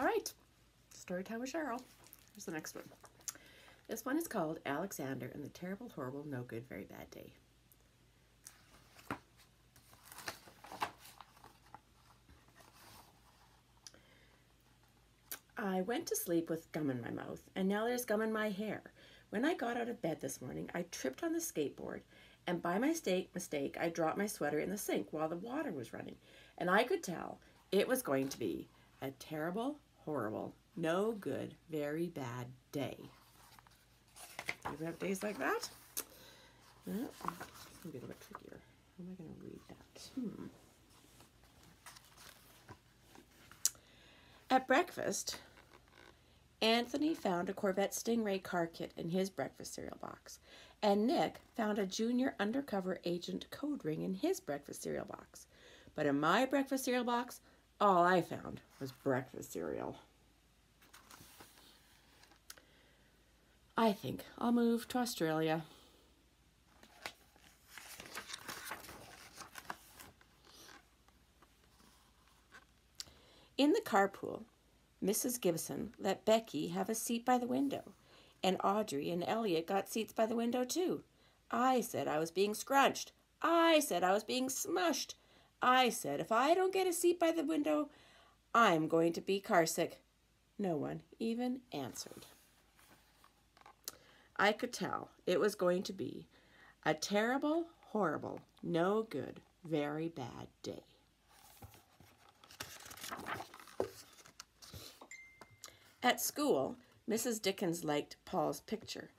All right, story time with Cheryl. Here's the next one. This one is called Alexander and the Terrible, Horrible, No Good, Very Bad Day. I went to sleep with gum in my mouth, and now there's gum in my hair. When I got out of bed this morning, I tripped on the skateboard, and by mistake, I dropped my sweater in the sink while the water was running, and I could tell it was going to be a terrible, horrible, no good, very bad day. Do you have days like that? It's going to be a little bit trickier. How am I going to read that? At breakfast, Anthony found a Corvette Stingray car kit in his breakfast cereal box, and Nick found a junior undercover agent code ring in his breakfast cereal box. But in my breakfast cereal box, all I found was breakfast cereal. I think I'll move to Australia. In the carpool, Mrs. Gibson let Becky have a seat by the window, and Audrey and Elliot got seats by the window too. I said I was being scrunched. I said I was being smushed. I said if I don't get a seat by the window, I'm going to be carsick. No one even answered. I could tell it was going to be a terrible, horrible, no good, very bad day. At school, Mrs. Dickens liked Paul's picture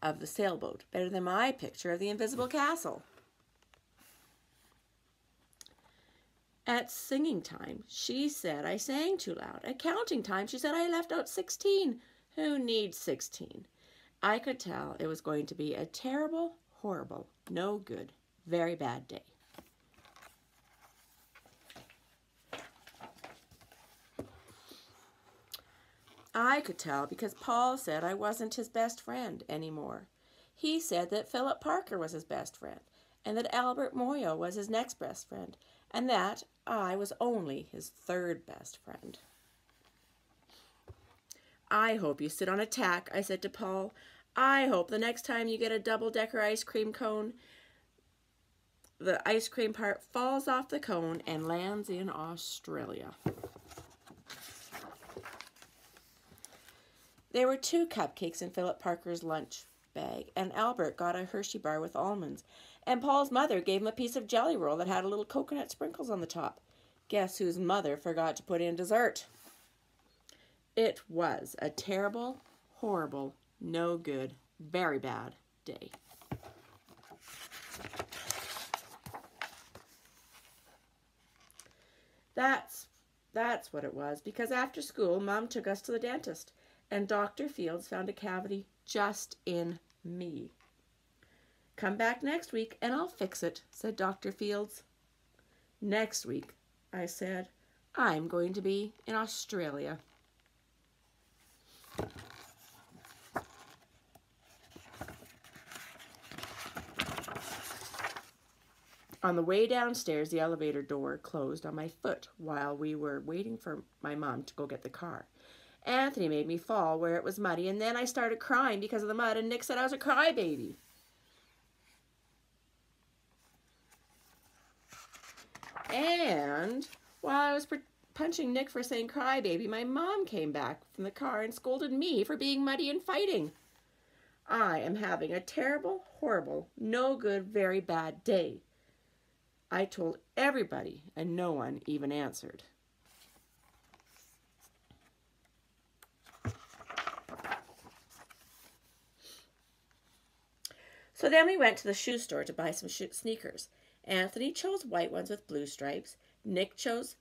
of the sailboat better than my picture of the invisible castle. At singing time, she said I sang too loud. At counting time, she said I left out 16. Who needs 16? I could tell it was going to be a terrible, horrible, no good, very bad day. I could tell because Paul said I wasn't his best friend anymore. He said that Philip Parker was his best friend, and that Albert Moyo was his next best friend, and that I was only his third best friend. I hope you sit on a tack, I said to Paul. I hope the next time you get a double-decker ice cream cone, the ice cream part falls off the cone and lands in Australia. There were 2 cupcakes in Philip Parker's lunch bag, and Albert got a Hershey bar with almonds, and Paul's mother gave him a piece of jelly roll that had a little coconut sprinkles on the top. Guess whose mother forgot to put in dessert? It was a terrible, horrible, no good, very bad day. That's what it was, because after school, Mom took us to the dentist, and Dr. Fields found a cavity just in me. Come back next week and I'll fix it, said Dr. Fields. Next week, I said, I'm going to be in Australia. On the way downstairs, the elevator door closed on my foot while we were waiting for my mom to go get the car. Anthony made me fall where it was muddy, and then I started crying because of the mud, and Nick said I was a crybaby. And while I was punching Nick for saying crybaby, my mom came back from the car and scolded me for being muddy and fighting. I am having a terrible, horrible, no good, very bad day. I told everybody, and no one even answered. So then we went to the shoe store to buy some sneakers. Anthony chose white ones with blue stripes. Nick chose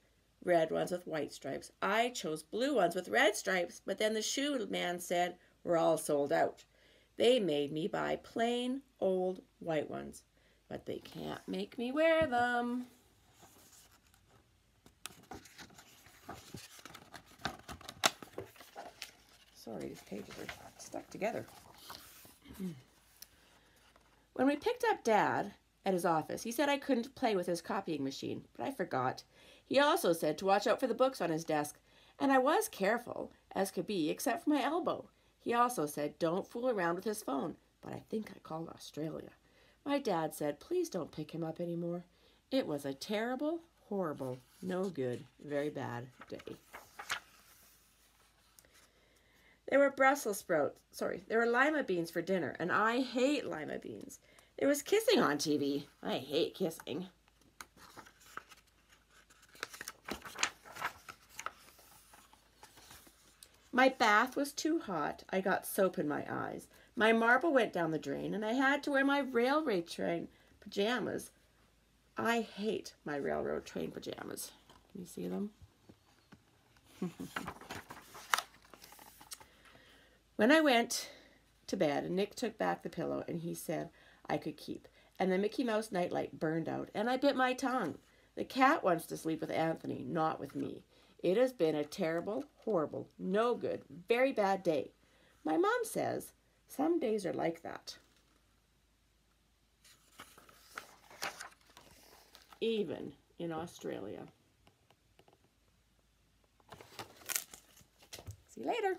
red ones with white stripes. I chose blue ones with red stripes, but then the shoe man said, we're all sold out. They made me buy plain, old, white ones, but they can't make me wear them. Sorry, these pages are stuck together. When we picked up Dad at his office, he said I couldn't play with his copying machine, but I forgot. He also said to watch out for the books on his desk, And I was careful as could be, except for my elbow. He also said, don't fool around with his phone, but I think I called Australia. My dad said, please don't pick him up anymore. It was a terrible, horrible, no good, very bad day. There were there were lima beans for dinner, and I hate lima beans. There was kissing on TV. I hate kissing. My bath was too hot. I got soap in my eyes. My marble went down the drain, and I had to wear my railway train pajamas. I hate my railroad train pajamas. Can you see them? When I went to bed, Nick took back the pillow, and he said I could keep. And the Mickey Mouse nightlight burned out, and I bit my tongue. The cat wants to sleep with Anthony, not with me. It has been a terrible, horrible, no good, very bad day. My mom says some days are like that. Even in Australia. See you later.